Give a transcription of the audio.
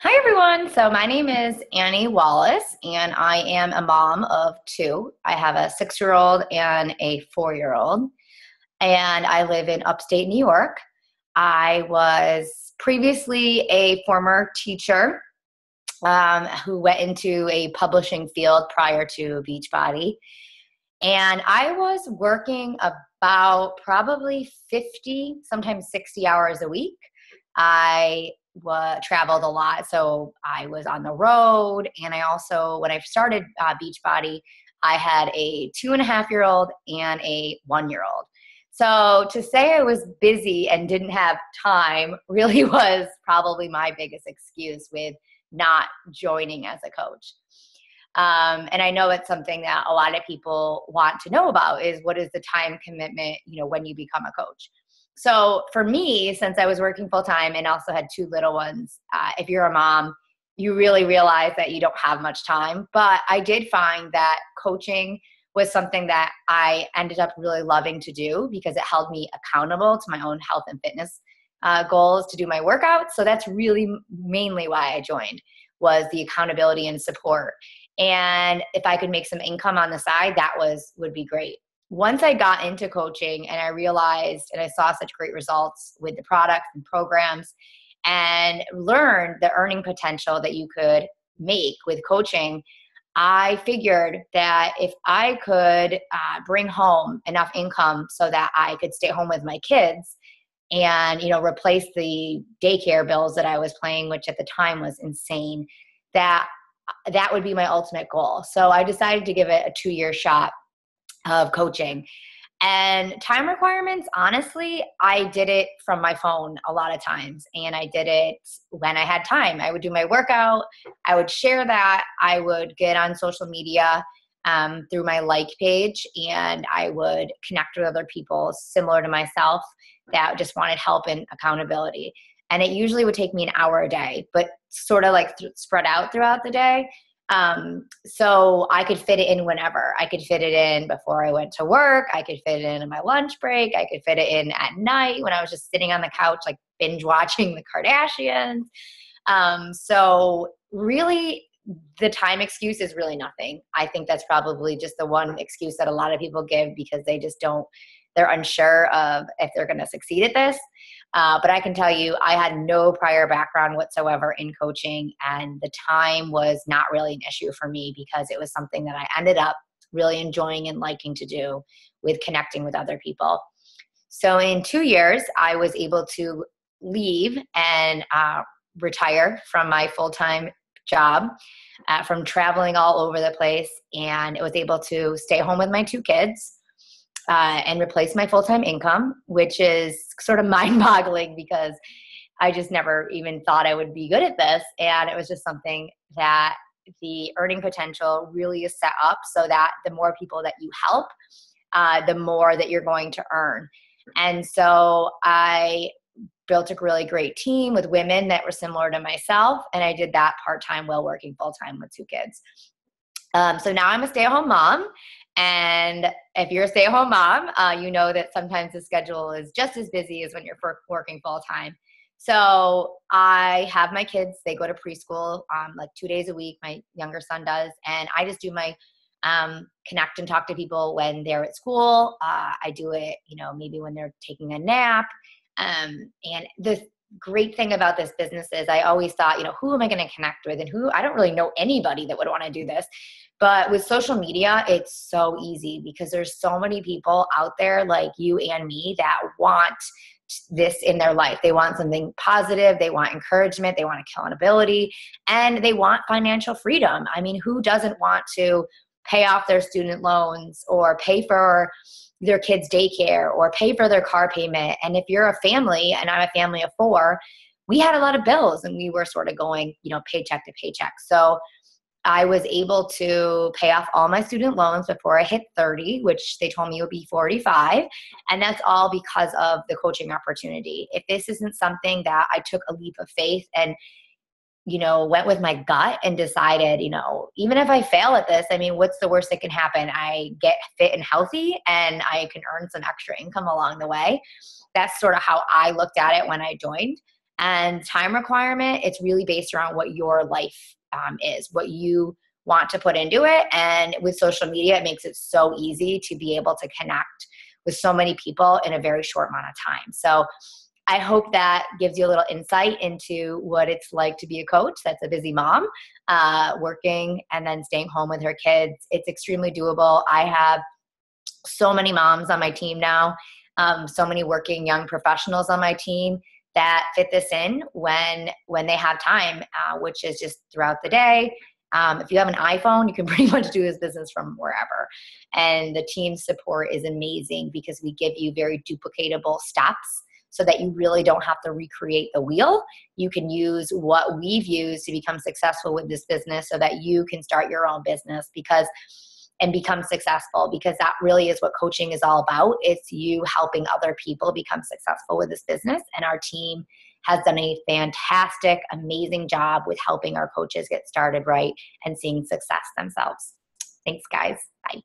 Hi, everyone. So, my name is Annie Wallace, and I am a mom of two. I have a 6 year old and a 4 year old, and I live in upstate New York. I was previously a former teacher who went into a publishing field prior to Beachbody. And I was working about probably 50, sometimes 60 hours a week. I traveled a lot. So I was on the road. And I also, when I started Beachbody, I had a 2.5 year old and a 1 year old. So to say I was busy and didn't have time really was probably my biggest excuse with not joining as a coach. And I know it's something that a lot of people want to know about is what is the time commitment, when you become a coach. So for me, since I was working full time and also had two little ones, if you're a mom, you really realize that you don't have much time. But I did find that coaching was something that I ended up really loving to do because it held me accountable to my own health and fitness goals to do my workouts. So that's really mainly why I joined, was the accountability and support. And if I could make some income on the side, would be great. Once I got into coaching and I realized and I saw such great results with the products and programs and learned the earning potential that you could make with coaching, I figured that if I could bring home enough income so that I could stay home with my kids and replace the daycare bills that I was paying, which at the time was insane, that that would be my ultimate goal. So I decided to give it a 2 year shot of coaching. And time requirements, honestly, I did it from my phone a lot of times. And I did it when I had time. I would do my workout, I would share that, I would get on social media through my like page, and I would connect with other people similar to myself that just wanted help and accountability. And it usually would take me an hour a day, but sort of like spread out throughout the day. So I could fit it in whenever. I could fit it in before I went to work. I could fit it in my lunch break. I could fit it in at night when I was just sitting on the couch, like binge watching the Kardashians. So really, the time excuse is really nothing. I think that's probably just the one excuse that a lot of people give because they just don't, they're unsure of if they're going to succeed at this. But I can tell you, I had no prior background whatsoever in coaching, and the time was not really an issue for me because it was something that I ended up really enjoying and liking to do with connecting with other people. So in 2 years, I was able to leave and retire from my full-time job, from traveling all over the place, and I was able to stay home with my two kids and replace my full-time income, which is sort of mind-boggling because I just never even thought I would be good at this. And it was just something that the earning potential really is set up so that the more people that you help, the more that you're going to earn. And so I built a really great team with women that were similar to myself. And I did that part-time while working full-time with two kids. So now I'm a stay-at-home mom. And if you're a stay-at-home mom, you know that sometimes the schedule is just as busy as when you're working full-time. So I have my kids, they go to preschool like 2 days a week. My younger son does. And I just do my connect and talk to people when they're at school. I do it, maybe when they're taking a nap. And the great thing about this business is I always thought, who am I going to connect with, and I don't really know anybody that would want to do this. But with social media, it's so easy because there's so many people out there like you and me that want this in their life. They want something positive. They want encouragement. They want accountability, and they want financial freedom. I mean, who doesn't want to pay off their student loans or pay for their kids' daycare or pay for their car payment? And if you're a family, and I'm a family of four, we had a lot of bills and we were sort of going, paycheck to paycheck. So I was able to pay off all my student loans before I hit 30, which they told me would be 45. And that's all because of the coaching opportunity. If this isn't something that I took a leap of faith and, went with my gut and decided, even if I fail at this, I mean, what's the worst that can happen? I get fit and healthy and I can earn some extra income along the way. That's sort of how I looked at it when I joined. And time requirement, it's really based around what your life is, what you want to put into it. And with social media, it makes it so easy to be able to connect with so many people in a very short amount of time. So I hope that gives you a little insight into what it's like to be a coach that's a busy mom, working and then staying home with her kids. It's extremely doable. I have so many moms on my team now, so many working young professionals on my team that fit this in when they have time, which is just throughout the day. If you have an iPhone, you can pretty much do this business from wherever. And the team support is amazing because we give you very duplicatable steps so that you really don't have to recreate the wheel. You can use what we've used to become successful with this business so that you can start your own business and become successful, because that really is what coaching is all about. It's you helping other people become successful with this business. And our team has done a fantastic, amazing job with helping our coaches get started right and seeing success themselves. Thanks, guys. Bye.